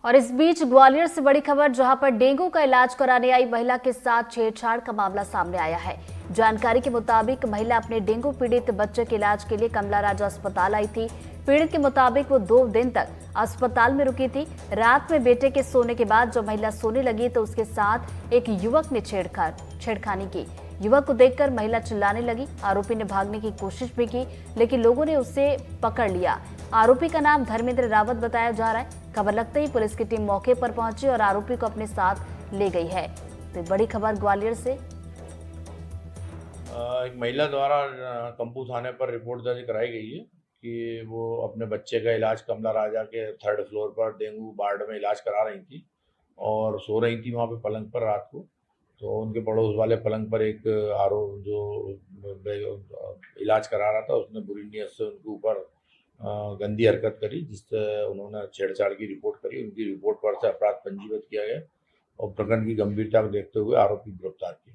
और इस बीच ग्वालियर से बड़ी खबर, जहां पर डेंगू का इलाज कराने आई महिला के साथ छेड़छाड़ का मामला सामने आया है। जानकारी के मुताबिक महिला अपने डेंगू पीड़ित बच्चे के इलाज के लिए कमला राजा अस्पताल आई थी। पीड़ित के मुताबिक वो 2 दिन तक अस्पताल में रुकी थी। रात में बेटे के सोने के बाद जब महिला सोने लगी तो उसके साथ एक युवक ने छेड़खानी की। युवक को देखकर महिला चिल्लाने लगी। आरोपी ने भागने की कोशिश भी की, लेकिन लोगों ने उसे पकड़ लिया। आरोपी का नाम धर्मेंद्र रावत बताया जा रहा है। खबर लगते ही पुलिस की टीम मौके पर पहुंची और आरोपी को अपने साथ ले गई है। तो बड़ी खबर ग्वालियर से। एक महिला द्वारा कंपू थाने पर रिपोर्ट दर्ज कराई गई है कि वो अपने बच्चे का इलाज कमला राजा के 3rd फ्लोर पर डेंगू वार्ड में इलाज करा रही थी और सो रही थी वहाँ पे पलंग पर रात को। तो उनके पड़ोस वाले पलंग पर एक जो इलाज करा रहा था उसने बुरी नीयत से उनके ऊपर गंदी हरकत करी, जिससे उन्होंने छेड़छाड़ की रिपोर्ट करी। उनकी रिपोर्ट पर से अपराध पंजीबद्ध किया गया और प्रकरण की गंभीरता को देखते हुए आरोपी गिरफ्तार किया।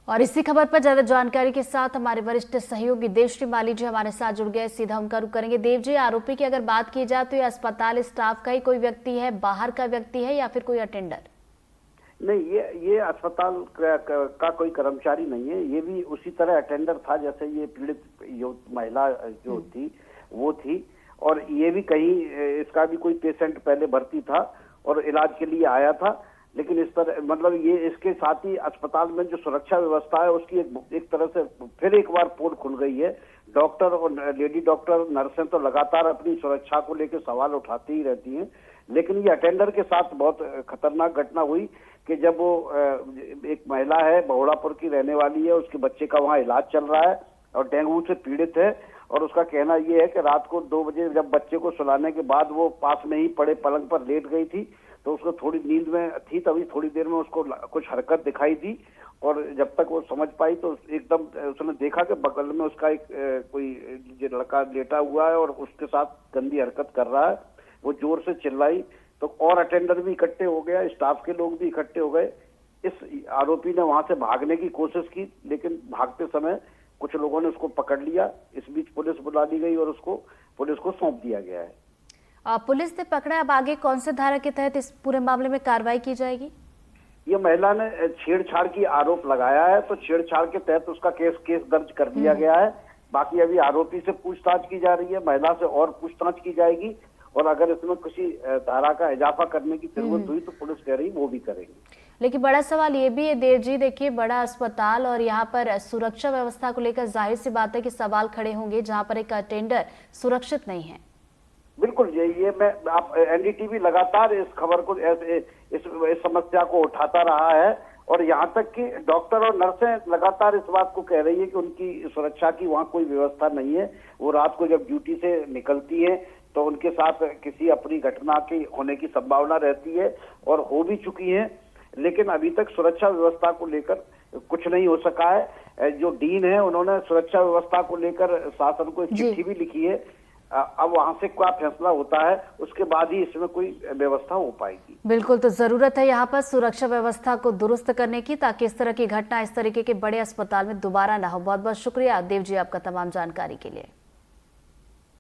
और इसी खबर पर ज्यादा जानकारी के साथ हमारे वरिष्ठ सहयोगी देवश्री माली जी हमारे साथ जुड़ गए। सीधा उनका रुख करेंगे। देव जी, आरोपी की अगर बात की जाए तो ये अस्पताल स्टाफ का ही कोई व्यक्ति है, बाहर का व्यक्ति है या फिर कोई अटेंडर? नहीं, ये अस्पताल का कोई कर्मचारी नहीं है। ये भी उसी तरह अटेंडर था जैसे ये पीड़ित महिला जो थी वो थी। और ये भी कहीं इसका भी कोई पेशेंट पहले भर्ती था और इलाज के लिए आया था। लेकिन इस तरह मतलब ये इसके साथ ही अस्पताल में जो सुरक्षा व्यवस्था है उसकी एक तरह से फिर एक बार पोल खुल गई है। डॉक्टर और लेडी डॉक्टर नर्सें तो लगातार अपनी सुरक्षा को लेकर सवाल उठाती ही रहती हैं, लेकिन ये अटेंडर के साथ बहुत खतरनाक घटना हुई कि जब वो एक महिला है, बहुड़ापुर की रहने वाली है, उसके बच्चे का वहाँ इलाज चल रहा है और डेंगू से पीड़ित है। और उसका कहना ये है कि रात को 2 बजे जब बच्चे को सुलाने के बाद वो पास में ही पड़े पलंग पर लेट गई थी, तो उसको थोड़ी नींद में थी, तभी थोड़ी देर में उसको कुछ हरकत दिखाई दी। और जब तक वो समझ पाई तो एकदम उसने देखा कि बगल में उसका एक कोई लड़का लेटा हुआ है और उसके साथ गंदी हरकत कर रहा है। वो जोर से चिल्लाई तो और अटेंडर भी इकट्ठे हो गया, स्टाफ के लोग भी इकट्ठे हो गए। इस आरोपी ने वहां से भागने की कोशिश की, लेकिन भागते समय कुछ लोगों ने उसको पकड़ लिया। इस बीच पुलिस बुला ली गई और उसको पुलिस को सौंप दिया गया है। पुलिस ने पकड़ा, अब आगे कौन से धारा के तहत इस पूरे मामले में कार्रवाई की जाएगी? ये महिला ने छेड़छाड़ की आरोप लगाया है, तो छेड़छाड़ के तहत उसका केस दर्ज कर दिया गया है। बाकी अभी आरोपी से पूछताछ की जा रही है, महिला से और पूछताछ की जाएगी और अगर इसमें किसी धारा का इजाफा करने की जरूरत हुई तो पुलिस कह रही वो भी करेगी। लेकिन बड़ा सवाल ये भी है देव जी, देखिए बड़ा अस्पताल और यहाँ पर सुरक्षा व्यवस्था को लेकर जाहिर सी बात है कि सवाल खड़े होंगे, जहाँ पर एक अटेंडर सुरक्षित नहीं है। बिल्कुल, ये मैं आप एनडीटीवी लगातार इस खबर को इस समस्या को उठाता रहा है और यहाँ तक कि डॉक्टर और नर्सें लगातार इस बात को कह रही है कि उनकी सुरक्षा की वहाँ कोई व्यवस्था नहीं है। वो रात को जब ड्यूटी से निकलती है तो उनके साथ किसी अपनी घटना की होने की संभावना रहती है और हो भी चुकी है, लेकिन अभी तक सुरक्षा व्यवस्था को लेकर कुछ नहीं हो सका है। जो डीन है उन्होंने सुरक्षा व्यवस्था को लेकर शासन को एक चिट्ठी भी लिखी है। अब वहां से क्या फैसला होता है उसके बाद ही इसमें कोई व्यवस्था हो पाएगी। बिल्कुल, तो जरूरत है यहाँ पर सुरक्षा व्यवस्था को दुरुस्त करने की, ताकि इस तरह की घटना इस तरीके के बड़े अस्पताल में दोबारा ना हो। बहुत बहुत शुक्रिया देव जी आपका तमाम जानकारी के लिए।